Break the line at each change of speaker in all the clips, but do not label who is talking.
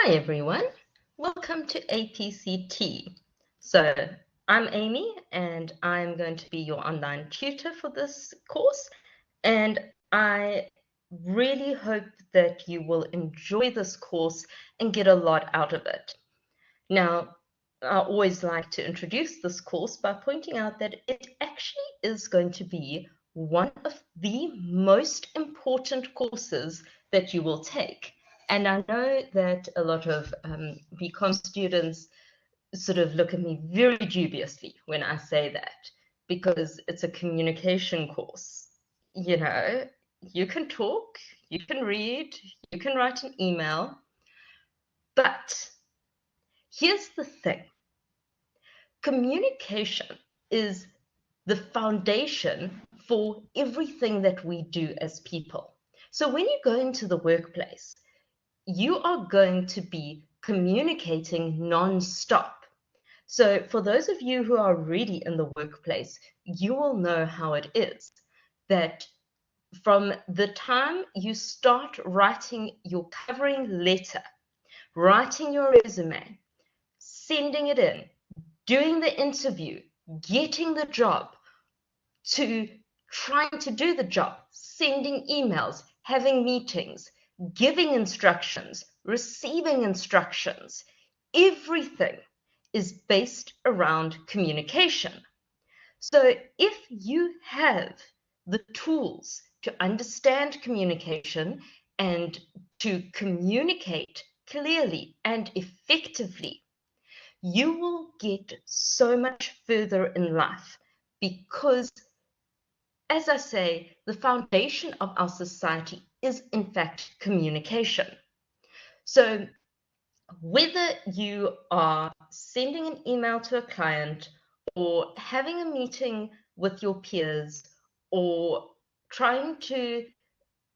Hi everyone, welcome to APTC. So I'm Amy and I'm going to be your online tutor for this course, and I really hope that you will enjoy this course and get a lot out of it. Now, I always like to introduce this course by pointing out that it actually is going to be one of the most important courses that you will take. And I know that a lot of BCom students sort of look at me very dubiously when I say that, because it's a communication course. You know, you can talk, you can read, you can write an email, but here's the thing. Communication is the foundation for everything that we do as people. So when you go into the workplace, you are going to be communicating non-stop. So for those of you who are already in the workplace, you will know how it is that from the time you start writing your covering letter, writing your resume, sending it in, doing the interview, getting the job, to trying to do the job, sending emails, having meetings, giving instructions, receiving instructions, everything is based around communication. So if you have the tools to understand communication and to communicate clearly and effectively, you will get so much further in life, because, as I say, the foundation of our society is in fact communication. So whether you are sending an email to a client or having a meeting with your peers or trying to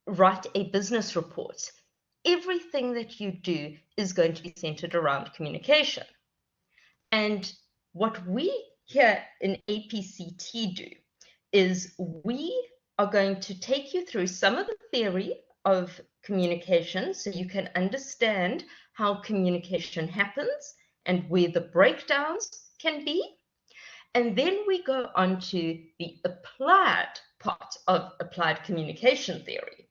write a business report, everything that you do is going to be centered around communication. And what we here in APCT do is we are going to take you through some of the theory of communication so you can understand how communication happens and where the breakdowns can be. And then we go on to the applied part of applied communication theory.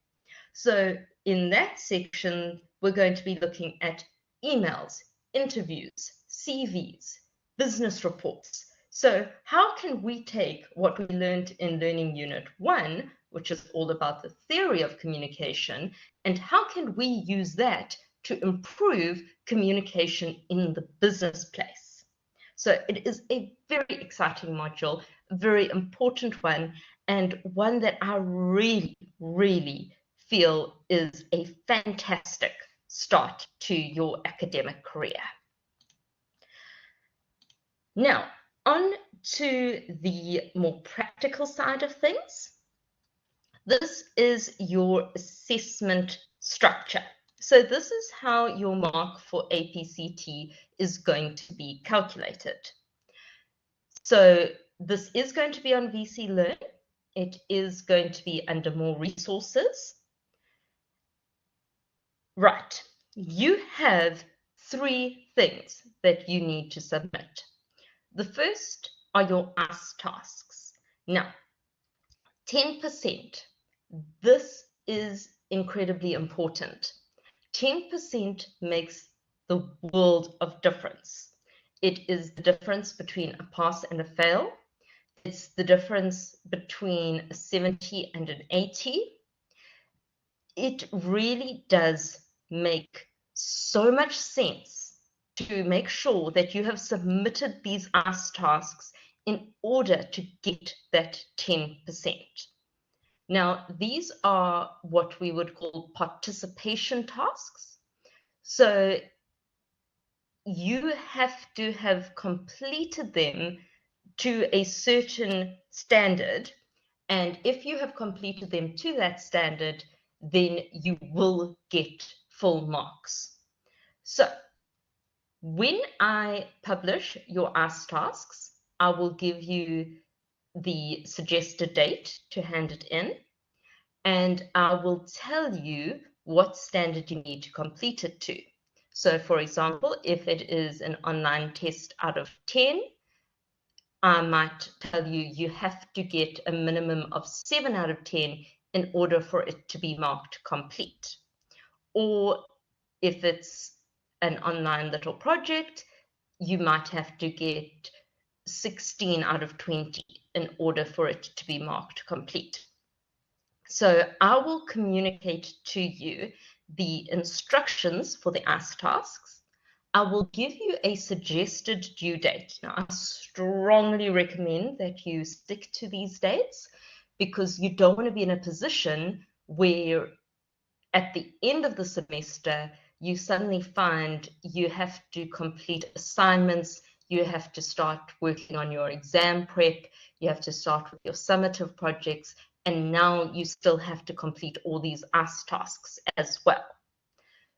So in that section, we're going to be looking at emails, interviews, CVs, business reports. So how can we take what we learned in Learning Unit 1, which is all about the theory of communication, and how can we use that to improve communication in the business place? So it is a very exciting module, a very important one, and one that I really, really feel is a fantastic start to your academic career. Now, on to the more practical side of things. This is your assessment structure. So this is how your mark for APCT is going to be calculated. So this is going to be on VC Learn. It is going to be under more resources. Right, you have 3 things that you need to submit. The first are your ICE tasks. Now, 10%, this is incredibly important. 10% makes the world of difference. It is the difference between a pass and a fail. It's the difference between a 70 and an 80. It really does make so much sense to make sure that you have submitted these ICE tasks in order to get that 10%. Now, these are what we would call participation tasks. So you have to have completed them to a certain standard, and if you have completed them to that standard, then you will get full marks. So when I publish your ICE tasks, I will give you the suggested date to hand it in, and I will tell you what standard you need to complete it to. So for example, if it is an online test out of 10, I might tell you you have to get a minimum of 7 out of 10 in order for it to be marked complete. Or if it's an online little project, you might have to get 16 out of 20 in order for it to be marked complete. So I will communicate to you the instructions for the ICE tasks. I will give you a suggested due date. Now, I strongly recommend that you stick to these dates because you don't want to be in a position where at the end of the semester, you suddenly find you have to complete assignments, you have to start working on your exam prep, you have to start with your summative projects, and now you still have to complete all these ICE tasks as well.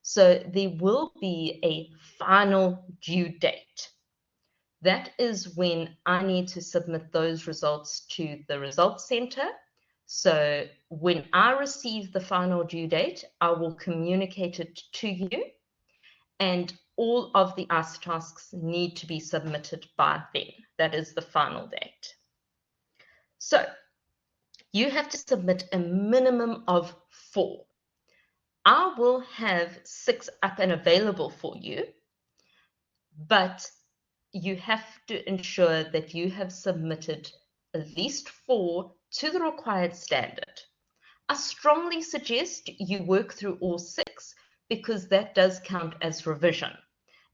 So there will be a final due date. That is when I need to submit those results to the results center. So when I receive the final due date, I will communicate it to you, and all of the ICE tasks need to be submitted by then. That is the final date. So you have to submit a minimum of 4. I will have 6 up and available for you, but you have to ensure that you have submitted at least 4 to the required standard. I strongly suggest you work through all 6 because that does count as revision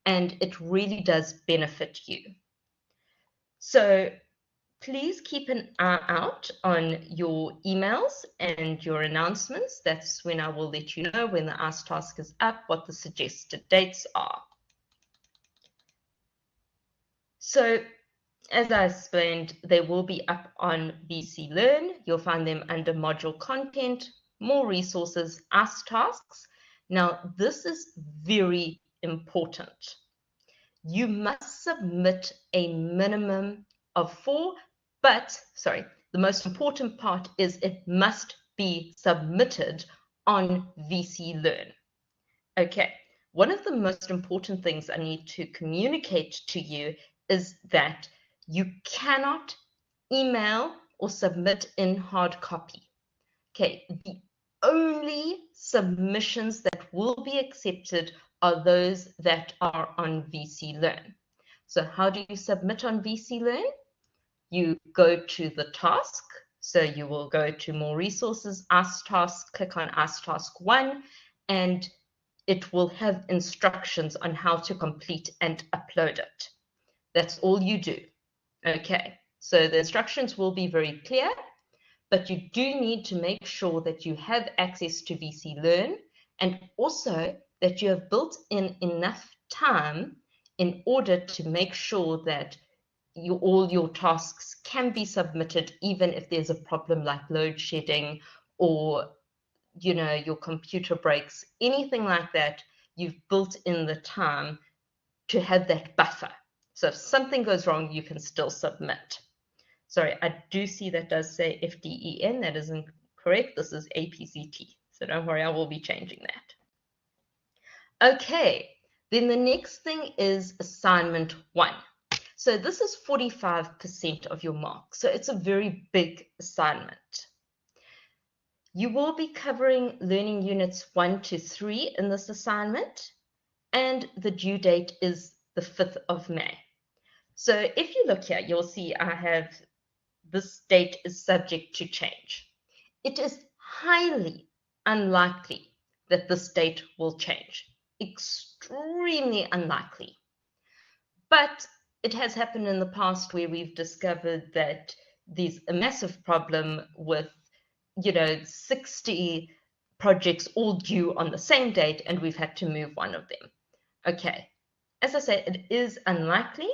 and it really does benefit you. So please keep an eye out on your emails and your announcements. That's when I will let you know when the ICE task is up, what the suggested dates are. So as I explained, they will be up on VC Learn. You'll find them under module content, more resources, ICE tasks. Now, this is very important. You must submit a minimum of 4, but, the most important part is it must be submitted on VC Learn. Okay, one of the most important things I need to communicate to you is that you cannot email or submit in hard copy. Okay, the only submissions that will be accepted are those that are on VC Learn. So how do you submit on VC Learn? You go to the task. So you will go to more resources, ICE task, click on ICE task 1, and it will have instructions on how to complete and upload it. That's all you do. Okay, so the instructions will be very clear, but you do need to make sure that you have access to VC Learn and also that you have built in enough time in order to make sure that all your tasks can be submitted even if there's a problem like load shedding or your computer breaks, anything like that. You've built in the time to have that buffer. So if something goes wrong, you can still submit. Sorry, I do see that does say FDEN. That isn't correct. This is APCT. So don't worry, I will be changing that. Okay, then the next thing is assignment 1. So this is 45% of your mark. So it's a very big assignment. You will be covering learning units 1 to 3 in this assignment, and the due date is the 5th of May. So if you look here, you'll see I have this date is subject to change. It is highly unlikely that this date will change. Extremely unlikely. But it has happened in the past where we've discovered that there's a massive problem with 60 projects all due on the same date, and we've had to move one of them. Okay, as I say, it is unlikely,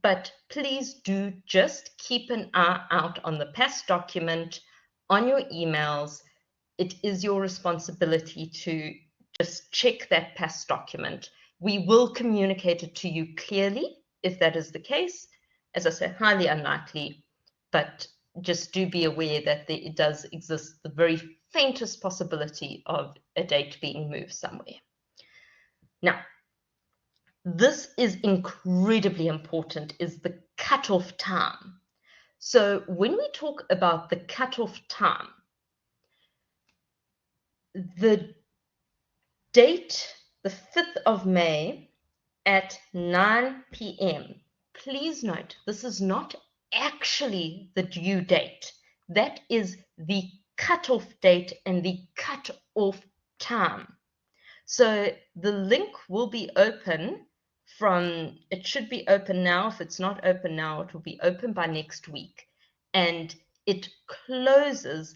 but please do just keep an eye out on the past document, on your emails. It is your responsibility to just check that past document. We will communicate it to you clearly if that is the case. As I say, highly unlikely, but just do be aware that it does exist the very faintest possibility of a date being moved somewhere. Now, This is incredibly important, is the cutoff time. So when we talk about the cutoff time, the date, the 5th of May at 9 p.m. Please note, this is not actually the due date. That is the cutoff date and the cutoff time. So the link will be open from, it should be open now. If it's not open now, it will be open by next week. And it closes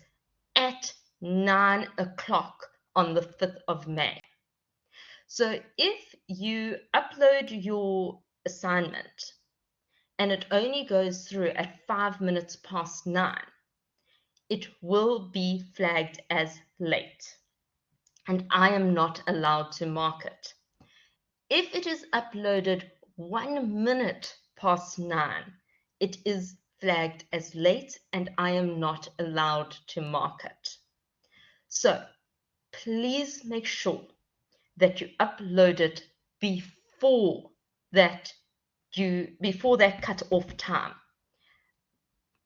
at 9 o'clock on the 5th of May. So if you upload your assignment and it only goes through at 5 minutes past 9, it will be flagged as late, and I am not allowed to mark it. If it is uploaded 1 minute past 9, it is flagged as late and I am not allowed to mark it. So please make sure that you upload it before that cut-off time.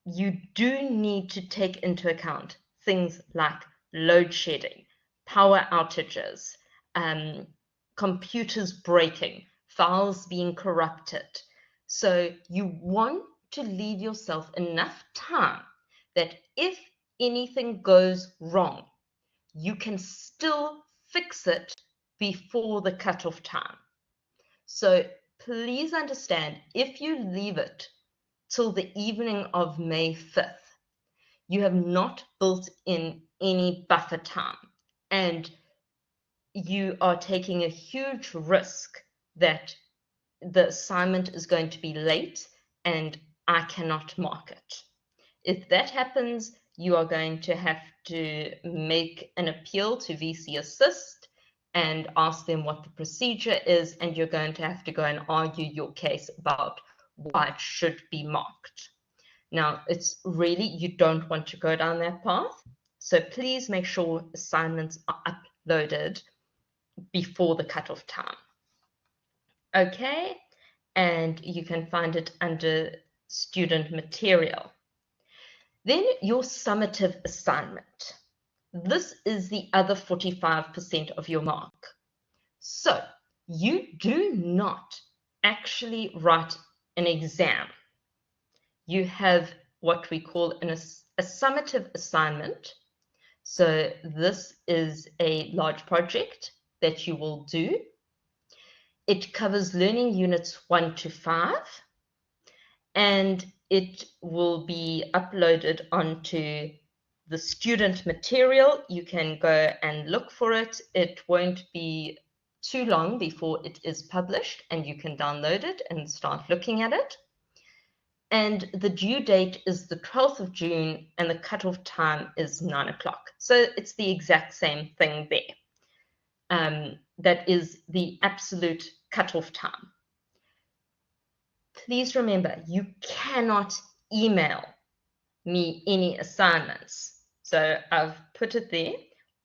You do need to take into account things like load shedding, power outages, computers breaking, files being corrupted. So you want to leave yourself enough time that if anything goes wrong, you can still fix it before the cutoff time. So please understand, if you leave it till the evening of May 5th, you have not built in any buffer time, and you are taking a huge risk that the assignment is going to be late and I cannot mark it. If that happens, you are going to have to make an appeal to VC Assist and ask them what the procedure is, and you're going to have to go and argue your case about why it should be marked. Now, it's really, you don't want to go down that path, so please make sure assignments are uploaded before the cutoff time. Okay, and you can find it under student material. Then your summative assignment. This is the other 45% of your mark. So you do not actually write an exam. You have what we call a summative assignment. So this is a large project that you will do. It covers learning units 1 to 5, and it will be uploaded onto the student material. You can go and look for it. It won't be too long before it is published, and you can download it and start looking at it. And the due date is the 12th of June, and the cutoff time is 9 o'clock. So it's the exact same thing there. That is the absolute cutoff time. Please remember, you cannot email me any assignments. So I've put it there.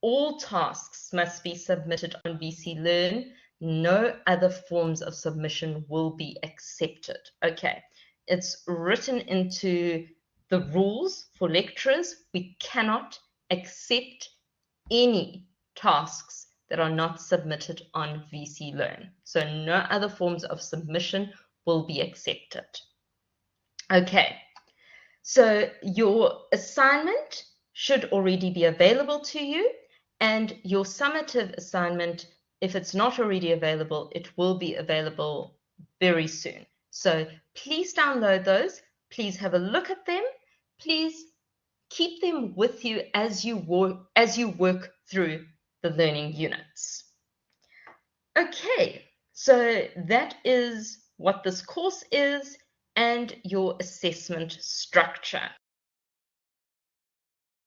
All tasks must be submitted on VC Learn. No other forms of submission will be accepted. Okay, it's written into the rules for lecturers. We cannot accept any tasks that are not submitted on VC Learn. So no other forms of submission will be accepted. Okay, so your assignment should already be available to you, and your summative assignment, if it's not already available, it will be available very soon. So please download those, please have a look at them, please keep them with you as you work through the learning units. Okay, so that is what this course is and your assessment structure.